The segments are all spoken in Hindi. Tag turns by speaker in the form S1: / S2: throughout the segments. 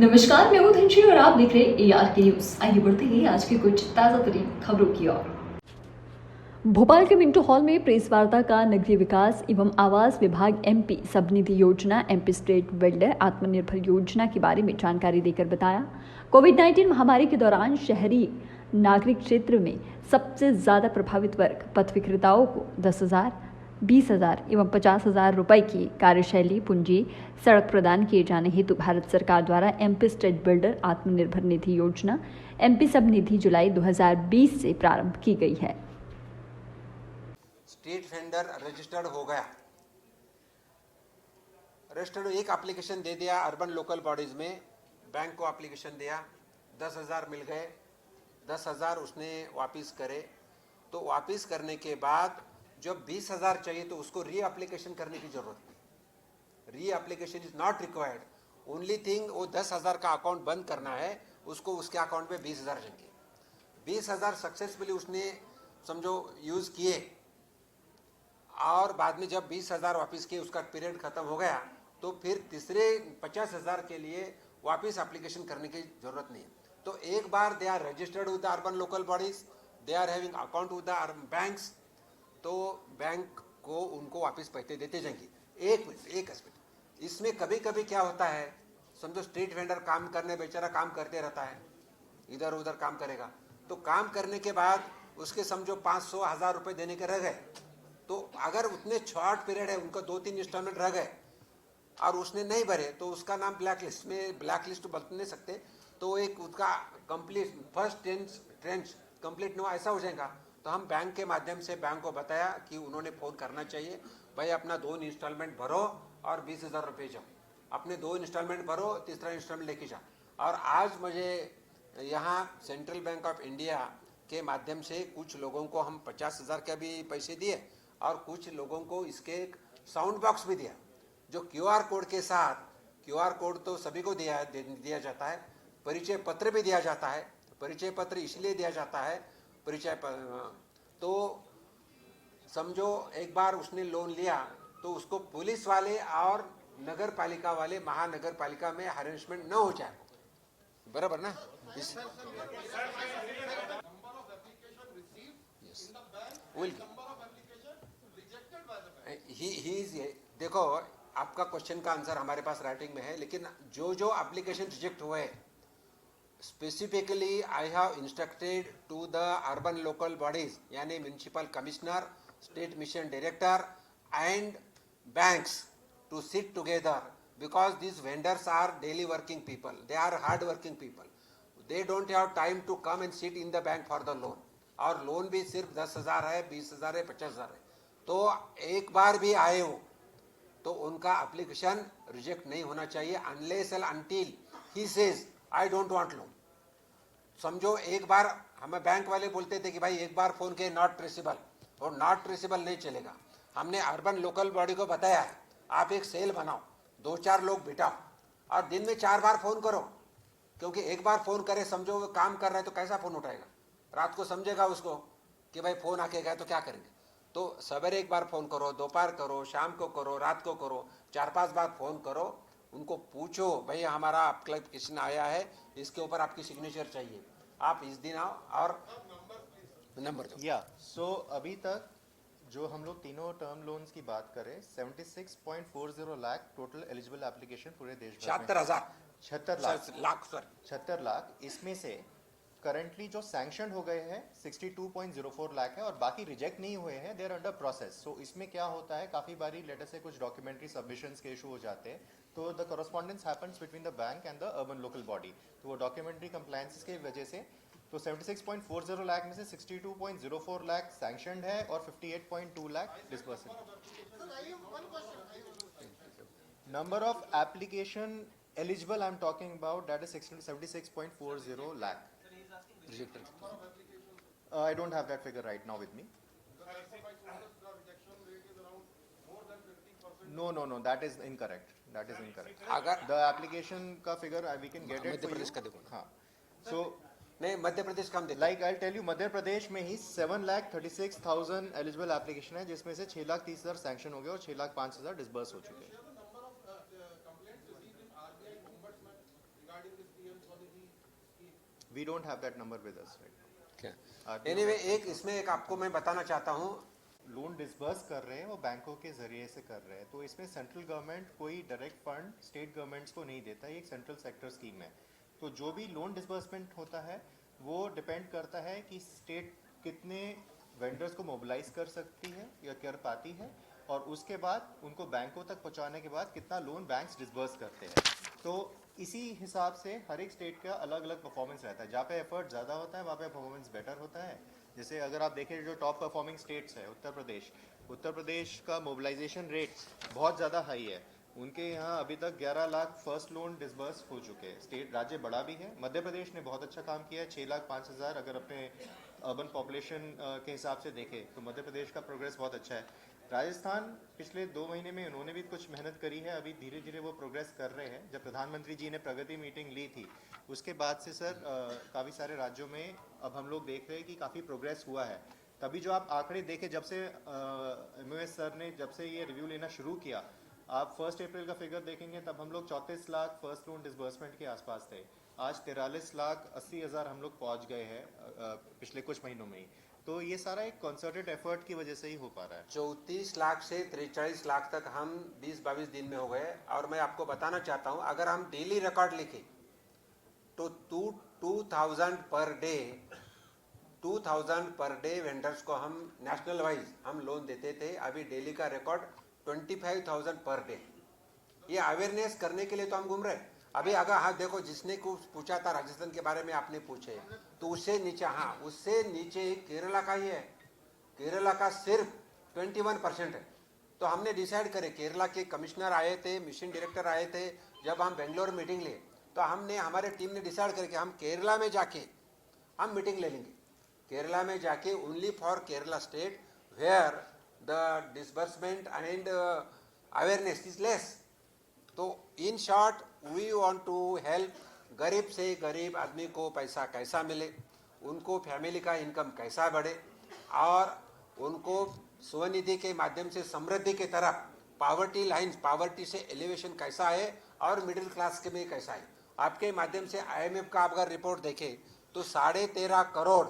S1: नमस्कार, मैं हूं धनश्री और आप देख रहे हैं ARK न्यूज। आइए बढ़ते हैं आज की कुछ ताजा तरीन खबरों की ओर। भोपाल के मिंटो हॉल में प्रेस वार्ता का नगरीय विकास एवं आवास विभाग MP सबनिधि योजना, MP स्टेट बिल्डर आत्मनिर्भर योजना के बारे में जानकारी देकर बताया। कोविड-19 महामारी के दौरान शहरी नागरिक क्षेत्र में सबसे ज्यादा प्रभावित वर्ग पथ विक्रेताओं को 10,000, 20,000 एवं 50,000 रुपए की कार्यशैली पूंजी सड़क प्रदान किए जाने हेतु भारत सरकार द्वारा MP state builder Atmanirbhar Nidhi योजना MP सबनिधि जुलाई 2020 से प्रारंभ की गई है।
S2: स्ट्रीट वेंडर रजिस्टर्ड हो गया, रजिस्टर्ड एक एप्लीकेशन दे दिया अर्बन लोकल बॉडीज में, बैंक को एप्लीकेशन दिया, 10,000 मिल गए, 10,000 उसने वापस करे। तो वापस करने के बाद जब 20,000 चाहिए तो उसको री एप्लीकेशन करने की जरूरत नहीं। री application is not required, only thing वो 10,000 का अकाउंट बंद करना है, उसको उसके अकाउंट में 20,000 चाहिए। 20,000 सक्सेसफुली उसने समझो यूज किए और बाद में जब 20,000 वापस किए, उसका पीरियड खत्म हो गया, तो फिर तीसरे 50,000 के लिए वापस एप्लीकेशन करने की जरूरत नहीं है। तो एक बार they are registered with the urban local bodies, they are having account with the banks, तो बैंक को उनको वापस पैसे देते जाएंगे। एक एस्पेक्ट इसमें कभी कभी क्या होता है, समझो स्ट्रीट वेंडर काम करने बेचारा काम करते रहता है, इधर उधर काम करेगा, तो काम करने के बाद उसके समझो 500, 1,000 रुपये देने के रह गए। तो अगर उतने शॉर्ट पीरियड है, उनका 2-3 इंस्टॉलमेंट रह गए और उसने नहीं भरे, तो उसका नाम ब्लैक लिस्ट में, ब्लैक लिस्ट तो बदल नहीं सकते, तो एक उसका कंप्लीट फर्स्ट ट्रेंच कंप्लीट नहीं हुआ ऐसा हो जाएगा। तो हम बैंक के माध्यम से बैंक को बताया कि उन्होंने फोन करना चाहिए, भाई अपना 2 इंस्टॉलमेंट भरो और 20,000 रुपये जाओ, अपने 2 इंस्टॉलमेंट भरो, तीसरा इंस्टॉलमेंट लेके जाओ। और आज मुझे यहाँ सेंट्रल बैंक ऑफ इंडिया के माध्यम से कुछ लोगों को हम 50,000 के भी पैसे दिए और कुछ लोगों को इसके एक साउंड बॉक्स भी दिया, जो QR कोड के साथ, QR कोड तो सभी को दिया जाता है, परिचय पत्र भी दिया जाता है। परिचय पत्र इसलिए दिया जाता है, तो समझो एक बार उसने लोन लिया तो उसको पुलिस वाले और नगर पालिका वाले, महानगर पालिका में हरेसमेंट न हो जाए, बराबर ना। देखो आपका क्वेश्चन का आंसर हमारे पास राइटिंग में है, लेकिन जो जो एप्लीकेशन रिजेक्ट हुए specifically I have instructed to the urban local bodies, यानी municipal commissioner, state mission director and banks to sit together, because these vendors are daily working people, they are hard working people, they don't have time to come and sit in the bank for the loan, और लोन भी सिर्फ 10,000 है, 20,000 है, 50,000 है। तो एक बार भी आए हो तो उनका एप्लीकेशन रिजेक्ट नहीं होना चाहिए unless and until he says I don't want loan. समझो एक बार हमें बैंक वाले बोलते थे कि भाई एक बार फोन किए नॉट ट्रेसेबल, और नॉट ट्रेसेबल नहीं चलेगा। हमने अर्बन लोकल बॉडी को बताया है, आप एक सेल बनाओ, 2-4 लोग बिठाओ और दिन में 4 बार फोन करो, क्योंकि एक बार फोन करे, समझो वो काम कर रहा है तो कैसा फोन उठाएगा, रात को समझेगा उसको कि भाई फोन आके गया तो क्या करेंगे। तो सवेरे एक बार फोन करो, दोपहर करो, शाम को करो, रात को करो, 4-5 बार फोन करो, उनको पूछो भाई हमारा एप्लीकेशन आया है, इसके ऊपर आपकी सिग्नेचर चाहिए, आप इस दिन आओ और नंबर दो।
S3: या सो अभी तक जो हम लोग तीनों टर्म लोन्स की बात करें, 76.40 लाख टोटल एलिजिबल एप्लीकेशन पूरे देश भर में, 76 लाख, इसमें से करंटली जो सैंक्शन हो गए हैं 62.04 लाख है और बाकी रिजेक्ट नहीं हुए हैं, दे आर अंडर प्रोसेस। सो इसमें क्या होता है, काफ़ी बारी लेटर से कुछ डॉक्यूमेंट्री सबमिशंस के इशू हो जाते हैं, तो the correspondence happens between the bank and the urban local body, तो वो डॉक्यूमेंट्री कंप्लायंस की वजह से तो 76.40 लाख में से 62.04 लाख सैंक्शनड है और 58.2 lakh disbursed. Number of application eligible I'm talking about, that is 76.40 lakh. I don't have that figure right now with me. No, that is incorrect. The application ka figure we can get it for you. हाँ, so
S2: नहीं मध्य प्रदेश का हम देते,
S3: like I'll tell you, Madhya Pradesh में ही 7,36,000 एलिजिबल एप्लीकेशन है, जिसमें से 6,30,000 सैंक्शन हो गए और 6,05,000 डिसबर्स हो चुके हैं। We don't have that number with us right.
S2: Anyway एक इसमें एक आपको मैं बताना चाहता हूँ,
S3: लोन डिसबर्स कर रहे हैं वो बैंकों के जरिए से कर रहे हैं, तो इसमें सेंट्रल गवर्नमेंट कोई डायरेक्ट फंड स्टेट गवर्नमेंट्स को नहीं देता, ये एक सेंट्रल सेक्टर स्कीम है। तो जो भी लोन डिसबर्समेंट होता है वो डिपेंड करता है कि स्टेट कितने वेंडर्स को मोबिलाइज कर सकती है या कर पाती है, और उसके बाद उनको बैंकों तक पहुंचाने के बाद कितना लोन बैंक्स डिसबर्स करते हैं। तो इसी हिसाब से हर एक स्टेट का अलग अलग परफॉर्मेंस रहता है, जहाँ पे एफर्ट ज़्यादा होता है वहाँ पे परफॉर्मेंस बेटर होता है। जैसे अगर आप देखें जो टॉप परफॉर्मिंग स्टेट्स है उत्तर प्रदेश का मोबिलाइजेशन रेट बहुत ज़्यादा हाई है, उनके यहाँ अभी तक 11 लाख फर्स्ट लोन डिसबर्स हो चुके हैं। स्टेट राज्य बड़ा भी है, मध्य प्रदेश ने बहुत अच्छा काम किया है, 6,05,000 अगर अपने अर्बन पॉपुलेशन के हिसाब से देखें तो मध्य प्रदेश का प्रोग्रेस बहुत अच्छा है। राजस्थान पिछले 2 महीने में उन्होंने भी कुछ मेहनत करी है, अभी धीरे धीरे वो प्रोग्रेस कर रहे हैं। जब प्रधानमंत्री जी ने प्रगति मीटिंग ली थी उसके बाद से सर काफ़ी सारे राज्यों में अब हम लोग देख रहे हैं कि काफ़ी प्रोग्रेस हुआ है। तभी जो आप आंकड़े देखें, जब से MOS सर ने जब से ये रिव्यू लेना शुरू किया, आप 1 अप्रैल का फिगर देखेंगे तब हम लोग 34 लाख फर्स्ट लोन डिसबर्समेंट के आसपास थे। आज 43,80,000 हम लोग पहुंच गए हैं पिछले कुछ महीनों में ही। तो ये सारा एक कंसर्टेड एफर्ट की वजह से ही हो पा रहा है।
S2: 34 लाख से 43 लाख तक हम 20-22 दिन में हो गए। और मैं आपको बताना चाहता हूं, अगर हम डेली रिकॉर्ड लिखें तो 2000 पर डे वेंडर्स को हम नेशनल वाइज हम लोन देते थे। अभी डेली का रिकॉर्ड 25,000 पर डे। ये अवेयरनेस करने के लिए तो हम घूम रहे हैं। अभी अगर हाँ देखो, जिसने कुछ पूछा था राजस्थान के बारे में आपने पूछे, तो उससे नीचे, हाँ उससे नीचे केरला का ही है। केरला का सिर्फ 21% है। तो हमने डिसाइड करे, केरला के कमिश्नर आए थे, मिशन डायरेक्टर आए थे, जब हम बेंगलोर मीटिंग लिए तो हमने, हमारे टीम ने डिसाइड करके हम केरला में जाके हम मीटिंग ले लेंगे। केरला में जाके only for Kerala state where the disbursement and awareness is less. तो in short we want to help गरीब से गरीब आदमी को पैसा कैसा मिले, उनको फैमिली का इनकम कैसा बढ़े, और उनको स्वनिधि के माध्यम से समृद्धि की तरफ, पावर्टी लाइन, पावर्टी से एलिवेशन कैसा है और मिडिल क्लास के में कैसा है। आपके माध्यम से IMF का अगर रिपोर्ट देखें तो 13.5 करोड़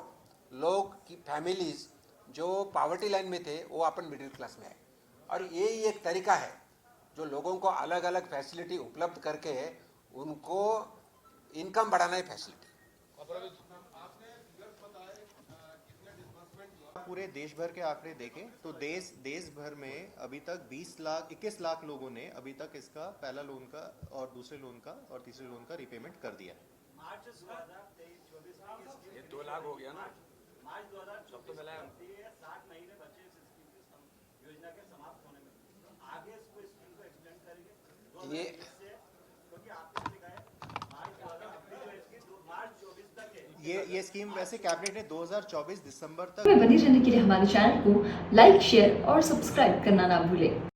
S2: लोग की फैमिलीज जो पावर्टी लाइन में थे वो अपन मिडिल क्लास में आए। और ये ही एक तरीका है जो लोगों को अलग अलग फैसिलिटी उपलब्ध करके उनको इनकम बढ़ाना है फैसिलिटी।
S3: पूरे देश भर के आंकड़े देखें तो देश भर में अभी तक 21 लाख लोगों ने अभी तक इसका पहला लोन का और दूसरे लोन का और तीसरे लोन का रिपेमेंट कर दिया।
S2: ये 2 लाख हो गया ना।
S4: मार्च 2024 तो मिला 7 महीने बचे इस स्कीम के योजना के समाप्त होने में। तो आगे इसको स्कीम को एक्सटेंड करेंगे
S2: ये
S4: क्योंकि आपने लिखा है मार्च 24 तक है।
S3: ये स्कीम वैसे कैबिनेट ने 2024 दिसंबर तक
S1: में बने रहने के लिए हमारे चैनल को लाइक, शेयर और सब्सक्राइब करना ना भूलें।